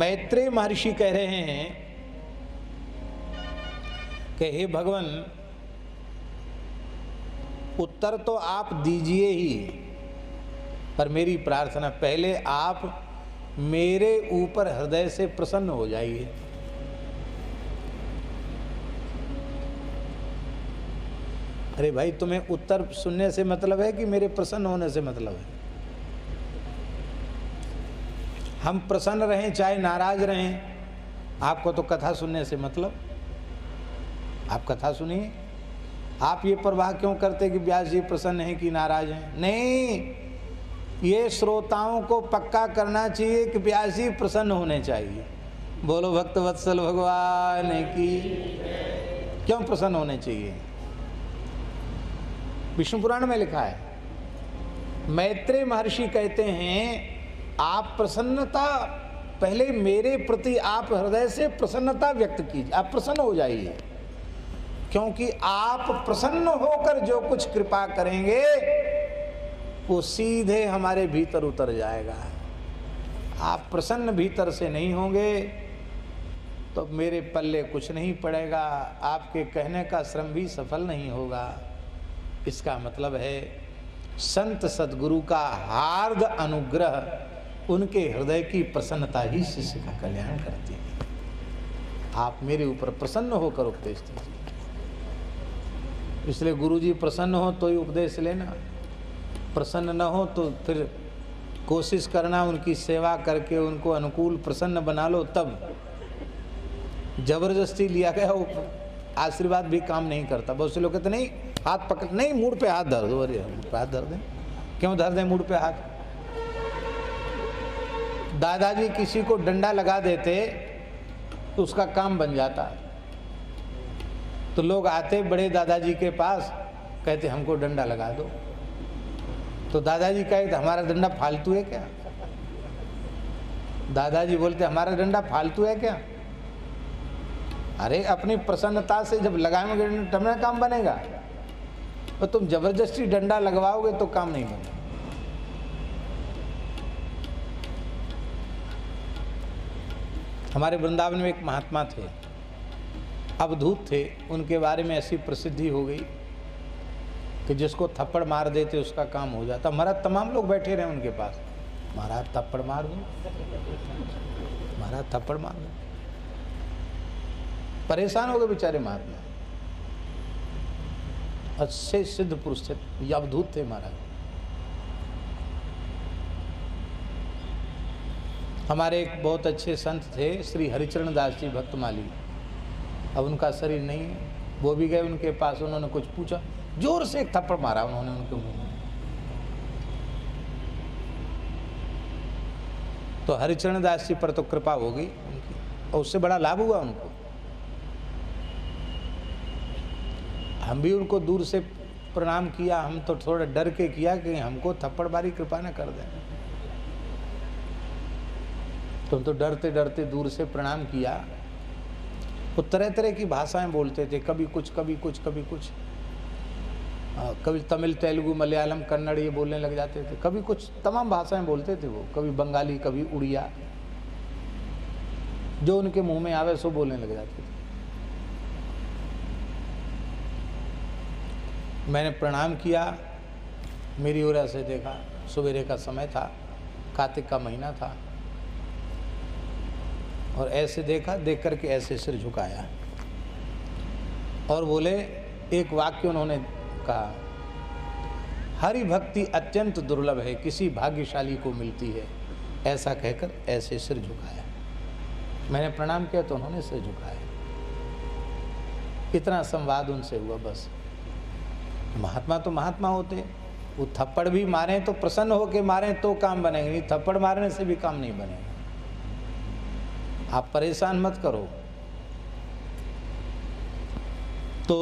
मैत्रेय महर्षि कह रहे हैं कि हे भगवान, उत्तर तो आप दीजिए ही, पर मेरी प्रार्थना पहले आप मेरे ऊपर हृदय से प्रसन्न हो जाइए। अरे भाई, तुम्हें उत्तर सुनने से मतलब है कि मेरे प्रसन्न होने से मतलब है? हम प्रसन्न रहें चाहे नाराज रहें, आपको तो कथा सुनने से मतलब। आप कथा सुनिए, आप ये परवाह क्यों करते कि व्यास जी प्रसन्न हैं कि नाराज हैं? नहीं, ये श्रोताओं को पक्का करना चाहिए कि व्यास जी प्रसन्न होने चाहिए। बोलो भक्त वत्सल भगवान की। क्यों प्रसन्न होने चाहिए? विष्णु पुराण में लिखा है, मैत्रेय महर्षि कहते हैं आप प्रसन्नता पहले मेरे प्रति आप हृदय से प्रसन्नता व्यक्त कीजिए, आप प्रसन्न हो जाइए, क्योंकि आप प्रसन्न होकर जो कुछ कृपा करेंगे वो सीधे हमारे भीतर उतर जाएगा। आप प्रसन्न भीतर से नहीं होंगे तो मेरे पल्ले कुछ नहीं पड़ेगा, आपके कहने का श्रम भी सफल नहीं होगा। इसका मतलब है संत सद्गुरु का हार्द अनुग्रह, उनके हृदय की प्रसन्नता ही शिष्य का कल्याण करती है। आप मेरे ऊपर प्रसन्न होकर उपदेश दीजिए। इसलिए गुरुजी प्रसन्न हो तो ही उपदेश लेना, प्रसन्न न हो तो फिर कोशिश करना उनकी सेवा करके उनको अनुकूल प्रसन्न बना लो। तब जबरदस्ती लिया गया वो आशीर्वाद भी काम नहीं करता। बहुत से लोग कहते नहीं हाथ पकड़, नहीं मूड पे हाथ धर दो। अरे मूड पे हाथ धर दें, क्यों धर दें मूड पे हाथ? दादाजी किसी को डंडा लगा देते तो उसका काम बन जाता। तो लोग आते बड़े दादाजी के पास, कहते हमको डंडा लगा दो। तो दादाजी कहते हमारा डंडा फालतू है क्या? दादाजी बोलते हमारा डंडा फालतू है क्या? अरे अपनी प्रसन्नता से जब लगाएंगे तब ना काम बनेगा, तो तुम जबरदस्ती डंडा लगवाओगे तो काम नहीं बनेगा। हमारे वृंदावन में एक महात्मा थे, अवधूत थे। उनके बारे में ऐसी प्रसिद्धि हो गई कि जिसको थप्पड़ मार देते उसका काम हो जाता। महाराज तमाम लोग बैठे रहे उनके पास, महाराज थप्पड़ मार दो, महाराज थप्पड़ मार दो। परेशान हो गए बेचारे महात्मा। अच्छे सिद्ध पुरुष थे, ये अवधूत थे महाराज। हमारे एक बहुत अच्छे संत थे श्री हरिचरण दास जी भक्तमाली। अब उनका शरीर नहीं है, वो भी गए उनके पास। उन्होंने कुछ पूछा, जोर से एक थप्पड़ मारा उन्होंने उनके मुंह में। तो हरिचरण दास जी पर तो कृपा हो गई उनकी, और उससे बड़ा लाभ हुआ उनको। हम भी उनको दूर से प्रणाम किया, हम तो थोड़ा डर के किया कि हमको थप्पड़ मारी कृपा न कर दें। तुम तो डरते डरते दूर से प्रणाम किया। वो तरह तरह की भाषाएं बोलते थे, कभी कुछ कभी कुछ कभी कुछ, कभी तमिल तेलुगु मलयालम कन्नड़ ये बोलने लग जाते थे, कभी कुछ तमाम भाषाएं बोलते थे वो, कभी बंगाली कभी उड़िया, जो उनके मुंह में आवे सो बोलने लग जाते थे। मैंने प्रणाम किया, मेरी ओर से देखा, सवेरे का समय था, कार्तिक का महीना था, और ऐसे देखा, देख करके ऐसे सिर झुकाया और बोले, एक वाक्य उन्होंने कहा, हरि भक्ति अत्यंत दुर्लभ है, किसी भाग्यशाली को मिलती है। ऐसा कहकर ऐसे सिर झुकाया। मैंने प्रणाम किया तो उन्होंने सिर झुकाया। इतना संवाद उनसे हुआ बस। महात्मा तो महात्मा होते, वो थप्पड़ भी मारें तो प्रसन्न होकर मारें तो काम बनेगा, नहीं थप्पड़ मारने से भी काम नहीं बनेगा। आप परेशान मत करो। तो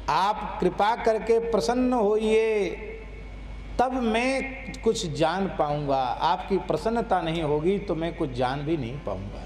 आप कृपा करके प्रसन्न होइए, तब मैं कुछ जान पाऊंगा। आपकी प्रसन्नता नहीं होगी तो मैं कुछ जान भी नहीं पाऊंगा।